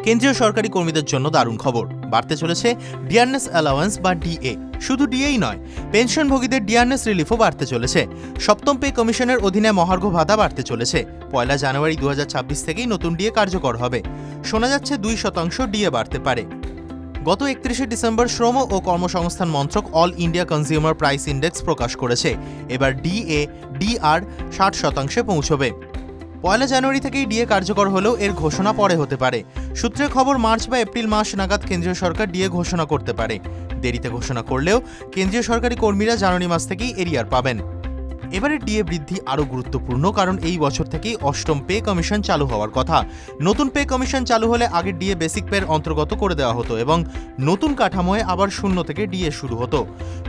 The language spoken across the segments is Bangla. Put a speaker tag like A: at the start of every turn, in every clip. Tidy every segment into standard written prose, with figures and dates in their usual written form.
A: কেন্দ্রীয় সরকারি কর্মীদের জন্য দারুণ খবর, বাড়তে চলেছে ডিয়ারনেস অ্যালাওয়েন্স বা ডিএ। শুধু ডিএই নয়, পেনশনভোগীদের ডিয়ারনেস রিলিফও বাড়তে চলেছে। সপ্তম পে কমিশনের অধীনে মহার্ঘ ভাতা বাড়তে চলেছে। 1 জানুয়ারি 2026 থেকেই নতুন ডিএ কার্যকর হবে। শোনা যাচ্ছে 2% ডিএ বাড়তে পারে। গত 31শে ডিসেম্বর শ্রম ও কর্মসংস্থান মন্ত্রক All India consumer price index প্রকাশ করেছে। এবার ডিএ ডিআর 60% পৌঁছবে। 1 জানুয়ারি থেকেই ডিএ কার্যকর হলেও এর ঘোষণা পরে হতে পারে। সূত্রের খবর, মার্চ বা এপ্রিল মাস নাগাদ কেন্দ্রীয় সরকার ডিএ ঘোষণা করতে পারে। দেরিতে ঘোষণা করলেও কেন্দ্রীয় সরকারি কর্মীরা জানুয়ারি মাস থেকেই এরিয়ার পাবেন। এবারে ডিএ বৃদ্ধি আরও গুরুত্বপূর্ণ, কারণ এই বছর থেকেই অষ্টম পে কমিশন চালু হওয়ার কথা। নতুন পে কমিশন চালু হলে আগের ডিএ বেসিক পের অন্তর্গত করে দেওয়া হতো এবং নতুন কাঠামোয় আবার 0 থেকে ডিএ শুরু হতো।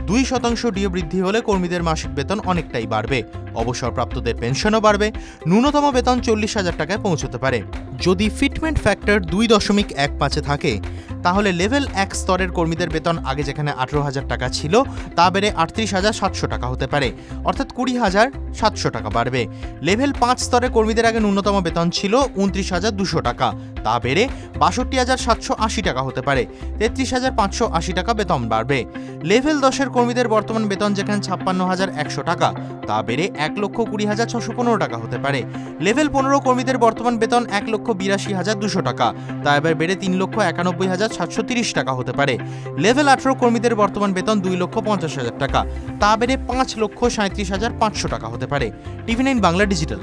A: 2% ডিএ বৃদ্ধি হলে কর্মীদের মাসিক বেতন অনেকটাই বাড়বে। অবসরপ্রাপ্তদের পেনশনও বাড়বে। ন্যূনতম বেতন 40,000 টাকায় পৌঁছতে পারে। যদি ফিটমেন্ট ফ্যাক্টর 2.15 থাকে, তাহলে লেভেল 1 স্তরের কর্মীদের বেতন আগে যেখানে 18,000 টাকা ছিল, তা বেড়ে 38,700 টাকা হতে পারে, অর্থাৎ 20,700 টাকা বাড়বে। লেভেল 5 স্তরের কর্মীদের আগে ন্যূনতম বেতন ছিল 29,200 টাকা, তা বেড়ে 62,780 টাকা হতে পারে, 33,580 টাকা বেতন বাড়বে। লেভেল 10 এর কর্মীদের বর্তমান বেতন যেখানে 56,100 টাকা, তা বেড়ে 1,20,615 টাকা হতে পারে। লেভেল 15 কর্মীদের বর্তমান বেতন 1,82,200 টাকা, তা এবার বেড়ে 3,91,730 টাকা হতে পারে। লেভেল 18 কর্মীদের বর্তমান বেতন 2,50,000 টাকা, তা বেড়ে 5,37,500 টাকা হতে পারে। TV9 Bangla digital.